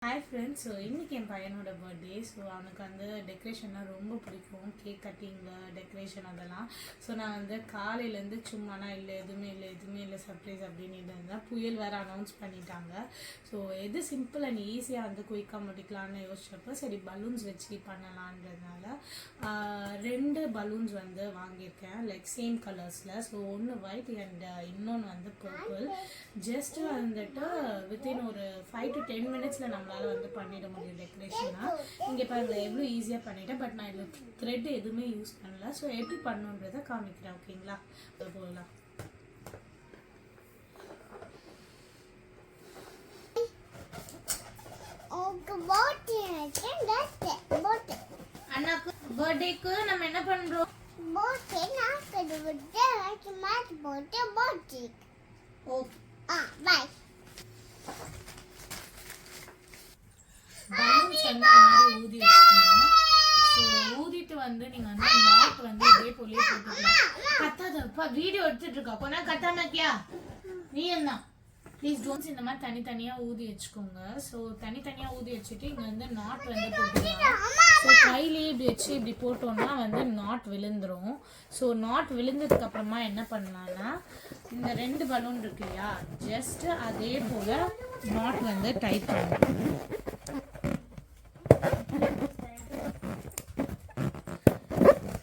Hi friends. So இன்றைக்கி என் பையனோட birthday. So அவனுக்கு வந்து டெக்கரேஷன்லாம் ரொம்ப பிடிக்கும், கேக் கட்டிங்கில் டெக்கரேஷன் அதெல்லாம். ஸோ நான் வந்து காலையிலேருந்து சும்மானா எதுவுமே இல்லை சர்ப்ரைஸ் அப்படின்னு இருந்தேன். புயல் வேறு அனௌன்ஸ் பண்ணிட்டாங்க. ஸோ எது சிம்பிள் அண்ட் ஈஸியாக வந்து குயிக்காக முடிக்கலான்னு யோசிச்சப்போ சரி பலூன்ஸ் வச்சு பண்ணலான்றதுனால 2 பலூன்ஸ் வந்து வாங்கியிருக்கேன், லைக் சேம் கலர்ஸில். ஸோ ஒன்று ஒயிட் அண்ட் இன்னொன்று வந்து பர்பிள். ஜஸ்ட் வந்துட்டு வித்தின் ஒரு 5 to 10 மினிட்ஸில் நம்மளால் வந்து பண்ணிட முடியும் டெக்கரேஷனாக. இங்கே பாருங்க எவ்வளோ ஈஸியாக பண்ணிட்டேன். பட் நான் இதில் த்ரெட் எதுவுமே யூஸ் பண்ணல. ஸோ எப்படி பண்ணுன்றதை காமிக்கிறேன், ஓகேங்களா? போகலாம். அண்ணாக்கு பர்த்டேக்கு நம்ம என்ன பண்றோம்? ஓகே. பை. பலூன்ஸ் வந்து மாதிரி ஊதி வச்சுக்கணும். ஸோ ஊதிட்டு வந்து நீங்கள் வந்து நாட் வந்து இதே போலயே போட்டுக்கலாம். கத்தாதப்பா, வீடியோ எடுத்துட்டு இருக்கா, கொஞ்சம் கத்தாமக்கியா நீ என்ன ப்ளீஸ் டோன்ஸ். இந்த மாதிரி தனித்தனியாக ஊதி வச்சுக்கோங்க. ஸோ தனித்தனியாக ஊதி வச்சுட்டு இங்கே வந்து நாட் வந்து போட்டுக்கலாம். ஸோ கையிலேயே இப்படி வச்சு இப்படி போட்டோம்னா வந்து நாட் விழுந்துடும். ஸோ நாட் விழுந்ததுக்கு அப்புறமா என்ன பண்ணலான்னா இந்த 2 பலூன் இருக்கு இல்லையா, ஜஸ்ட் அதே போல் நாட் வந்து டைட் பண்ணணும்.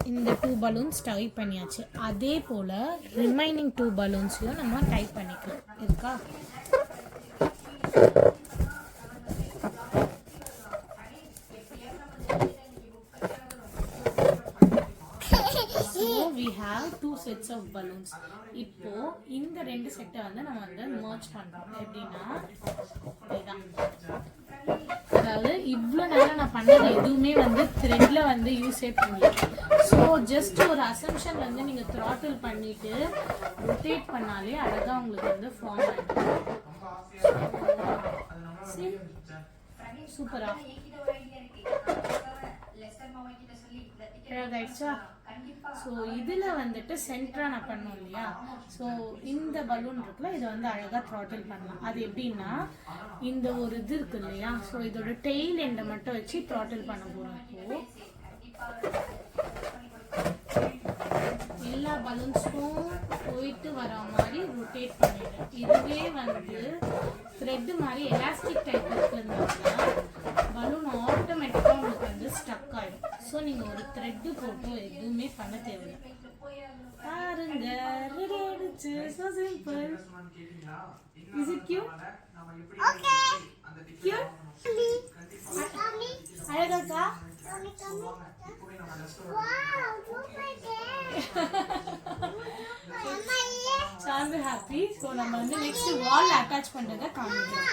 இந்த 2 பலூன்ஸ் டைப் பண்ணியாச்சு. அதே போல் ரிமைனிங் 2 பலூன்ஸையும் நம்ம டைப் பண்ணிக்கலாம். இருக்கா? So we have 2 sets of balloons. இப்போ இந்த 2 செட்டை வந்து நம்ம வந்து merge பண்றோம். எப்படின்னா இதான், அதாவது இவ்வளோ நேரம் நான் பண்ணது எதுவுமே வந்து த்ரெட்ல வந்து யூஸே பண்ணல. ஸோ ஜஸ்ட் ஒரு அசம்ஷன் வந்து நீங்கள் த்ராட்டில் பண்ணிட்டு ரொட்டேட் பண்ணாலே அழகாக உங்களுக்கு வந்து ஃபார்ம் ஆகிடும். சூப்பரா ஆயிடுச்சா? ஸோ இதில் வந்துட்டு சென்டராக நான் பண்ணோம் இல்லையா, ஸோ இந்த பலூன் இருக்குல்ல, இதை வந்து அழகாக த்ராட்டில் பண்ணலாம். அது எப்படின்னா இந்த ஒரு இது இருக்கு இல்லையா, ஸோ இதோட டெய்ல் எண்டை மட்டும் வச்சு த்ராட்டில் பண்ண போகிறோம். இப்போ எல்லா பலூன்ஸும் போயிட்டு வர மாதிரி ரொட்டேட் பண்ணிடுறேன். இதுவே வந்து த்ரெட்டு மாதிரி எலாஸ்டிக் டைப் இருக்குதுனால பலூன் ஆட்டோமேட்டிக்காக உங்களுக்கு வந்து ஸ்டக் ஆகிடும். ஸோ நீங்கள் ஒரு த்ரெட்டு போட்டு எதுவுமே பண்ண தேவையில்லை. பாருங்க, ரெடி ஆயிடுச்சு. So simple. Is it cute? Cute? அழகாக்கா? சாந்து ஹாப்பி. ஸோ நம்ம வந்து நெக்ஸ்ட் வால் அட்டாச் பண்ணுறதை காமிக்கிறோம்.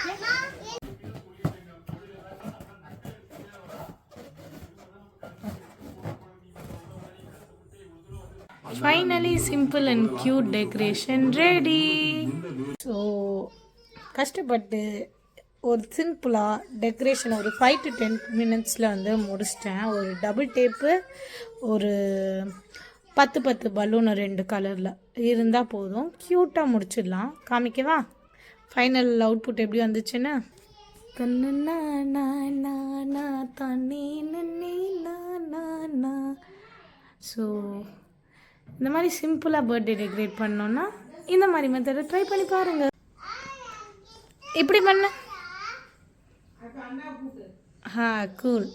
Okay, finally simple and cute decoration ready. So கஷ்டப்பட்டு ஒரு சிம்பிளாக டெக்கரேஷன் ஒரு 5 to 10 மினிட்ஸில் வந்து முடிச்சிட்டேன். ஒரு டபுள் டேப்பு, ஒரு 10 பலூன் 2 கலரில் இருந்தால் போதும், க்யூட்டாக முடிச்சிடலாம். காமிக்கவா ஃபைனல் அவுட்புட் எப்படி வந்துச்சுன்னு? ஸோ இந்த மாதிரி சிம்பிளாக பர்த்டே டெக்கரேட் பண்ணோன்னா இந்த மாதிரி மெத்தடை ட்ரை பண்ணி பாருங்கள். இப்படி பண்ண கூல்.